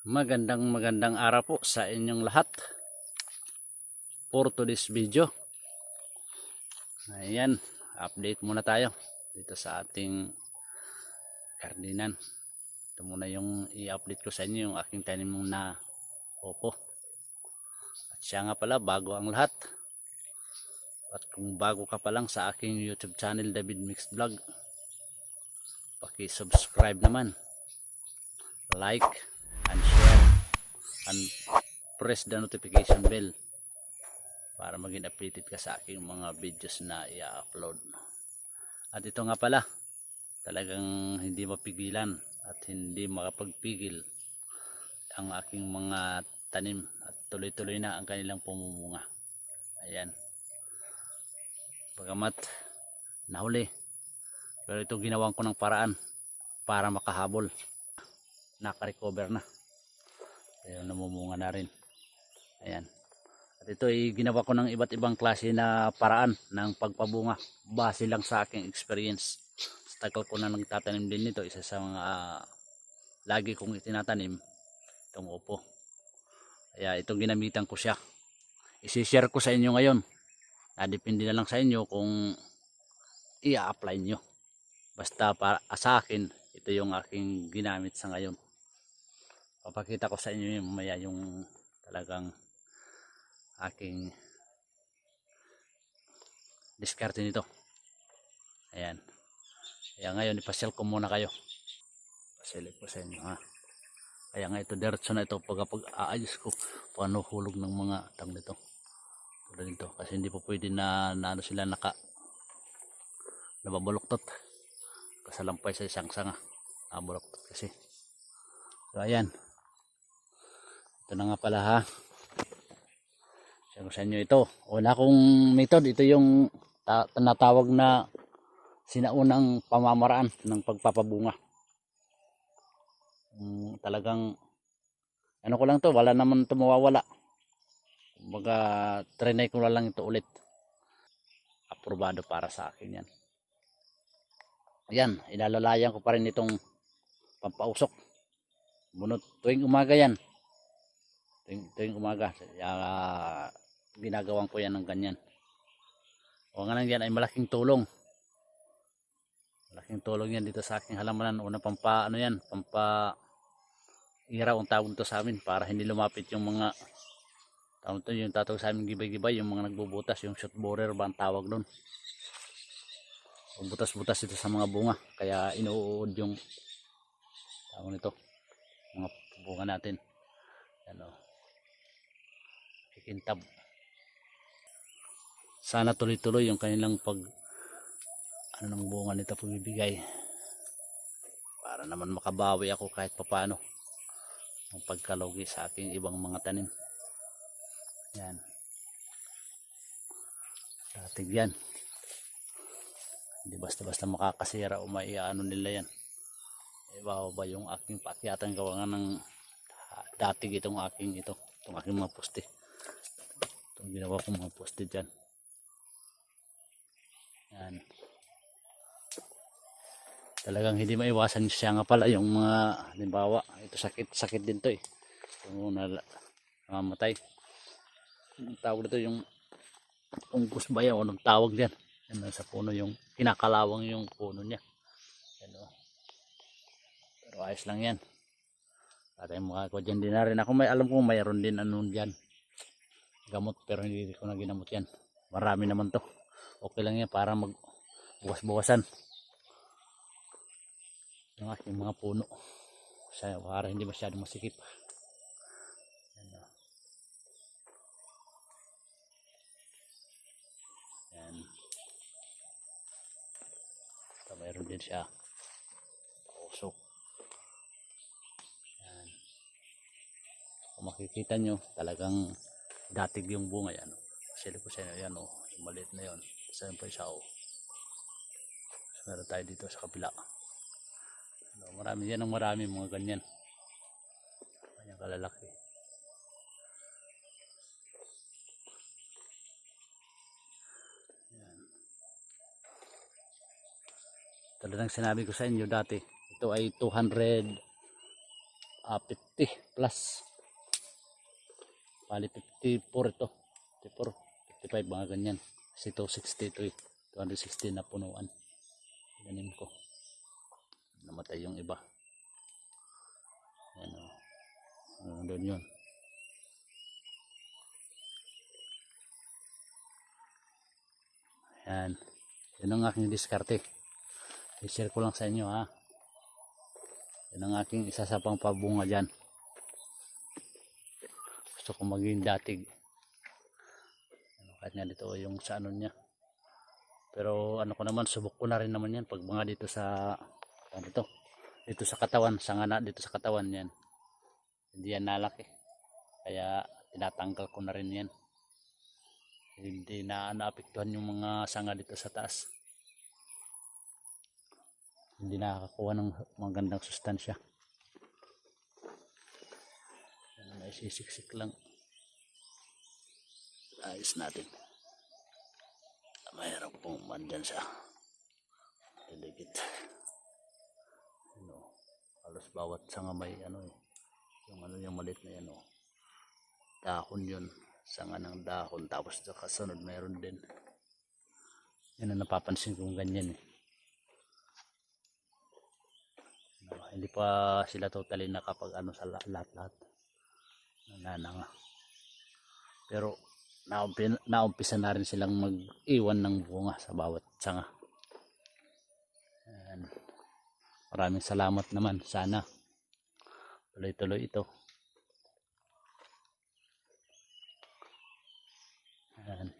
Magandang araw po sa inyong lahat. For today's video, ayan, update muna tayo dito sa ating kardinan. Ito muna yung i-update ko sa inyo, yung aking tanim na opo. At siya nga pala, bago ang lahat, at kung bago ka pa lang sa aking YouTube channel, David Mix Vlog, paki-subscribe naman, like and share and press the notification bell para maging updated ka sa aking mga videos na i-upload. At ito nga pala, talagang hindi mapigilan at hindi makapagpigil ang aking mga tanim at tuloy-tuloy na ang kanilang pumumunga. Ayan, bagamat nahuli, pero ito ginawan ko ng paraan para makahabol. Naka-recover na, ayun, namumunga na rin. Ayan, at ito ay ginawa ko ng iba't ibang klase na paraan ng pagpabunga base lang sa aking experience. Sa tagal ko na nagtatanim din nito, isa sa mga lagi kong itinatanim itong upo. Kaya itong ginamitan ko siya, isi-share ko sa inyo ngayon. Depende na lang sa inyo kung i-apply nyo. Basta para sa akin, ito yung aking ginamit sa ngayon. Papakita ko sa inyo yung mamaya yung talagang aking diskarte nito. Ayan, kaya ngayon ipasyal ko muna kayo, pasilip ko sa inyo ha. Kaya nga ito diretso na ito pag aayos ko paano hulog ng mga tang nito tulad nito, kasi hindi po pwede na ano sila nababuloktot, kasalampay sa isang sanga buloktot kasi. So ayan, ito na nga pala ha, sa inyo ito. Una kong method, ito yung tinatawag na sinaunang pamamaraan ng pagpapabunga. Talagang ano ko lang to, wala naman ito mawawala. Kumbaga trinay ko na lang ito ulit. Aprobado para sa akin yan. Ayan, ilalalayan ko pa rin itong pampausok. Bunot tuwing umaga yan. Tuwing umaga. Ginagawan ko yan ng ganyan. O nga lang yan ay malaking tulong. Malaking tulong yan dito sa aking halamanan. Una pampa iraw ang tawag nito sa amin para hindi lumapit yung mga yung tatawag sa amin gibay-gibay, yung mga nagbubutas, yung shoot borer ba ang tawag doon. Butas-butas ito sa mga bunga, kaya inuud yung tawag nito, mga bunga natin. Ano, kikintab. Sana tuloy-tuloy yung kanilang ng bunga nito pagbibigay, para naman makabawi ako kahit papano ang pagkalugi sa aking ibang mga tanim. Yan, datig yan, hindi basta-basta makakasira o maiano nila yan. Iba ba yung aking paakyatan gawa ng datig itong aking mga poste. Itong ginawa kong mga poste dyan. Yan, talagang hindi maiwasan siya nga pala yung mga halimbawa ito sakit din to yung namamatay, tawag dito yung fungus ba yan o anong tawag diyan. Yan sa puno, yung kinakalawang yung puno niya. Yan, pero ayos lang yan. At ay makakakuha dyan din na rin ako, may alam ko mayroon din dyan gamot, pero hindi ko na ginamot yan. Marami naman to, okay lang yan para magbukas-bukasan ng aking mga puno para hindi masyadong masikip. Yan, ito mayroon din siya usok. Yan, kung makikita nyo talagang datig yung bunga yan. Sili ko sa inyo yan yung maliit na yun. Saan pa isa meron tayo dito sa kabila. Marami yan, marami mga ganyan. Ganyan kalalaki. Yan. Talagang sinabi ko sa inyo dati, ito ay 200 50 plus. Bali 54 ito. 54, 55 mga ganyan. Kasi 260 ito eh. 260 na punuan. Ganin ko. Namatay yung iba. Ayan o. Doon yun. Ayan. Yan ang aking diskarte. I-share ko lang sa inyo ha. Yan ang aking isa sa pang pabunga dyan. Gusto ko maging datig. Kahit nga dito yung sa ano niya. Pero ano ko naman, subok ko na rin naman yan. Pag mga dito sa, dito sa katawan, sa ngana dito sa katawan yan. Hindi yan nalaki. Kaya tinatanggal ko na rin yan. Hindi na naapektuhan yung mga sanga dito sa taas. Hindi nakakakuha ng magandang sustansya. Ay sisiksik lang. Ayos natin. Mayroon pong mandyan sa delegate. Halos bawat sanga may yung maliit na yan dahon yun. Sanga ng dahon, tapos sa kasunod mayroon din. Yan ang napapansin kong ganyan eh. Hindi pa sila totally nakapag sa lahat-lahat. Nananga. Pero naumpisa na rin silang mag-iwan ng bunga sa bawat sanga. Ayan. Maraming salamat naman. Sana tuloy-tuloy ito. Ayan.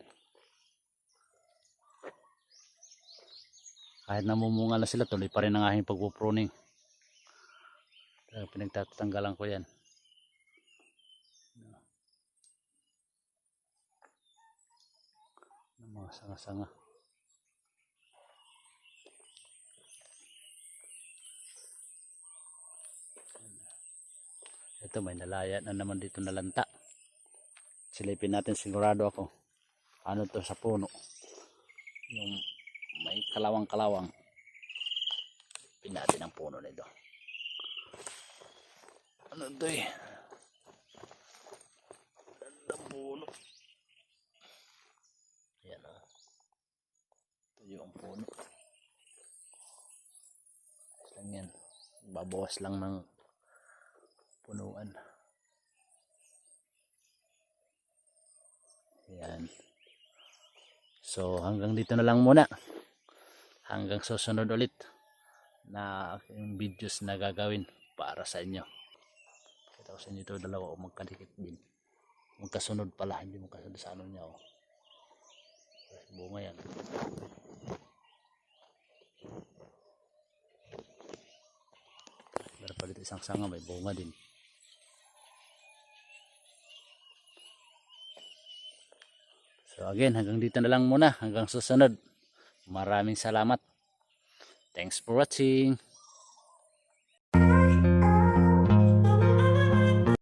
Kahit namumunga na sila, tuloy pa rin ang aking pagpupruning. Pinagtatanggalan ko yan. Ng mga sanga-sanga. Ito may nalaya na naman dito na lanta. Silipin natin, sigurado ako. Ano to sa puno? Yung may kalawang-kalawang. Silipin natin ang puno nito. Ano to eh? Gandang puno. Ayan o. Ito yung puno. Lang yan. Babawas lang ng punuan. Ayan. So hanggang dito na lang muna. Hanggang susunod ulit na yung videos na gagawin para sa inyo. Kita ko sa inyo ito dalawa o magkadikit din. Magkasunod pala, hindi magkasunod sa ano niya o. Bunga yan. Meron pa dito isang sanga, may bunga din. So again, hanggang dito na lang muna. Hanggang susunod. Maraming salamat. Thanks for watching.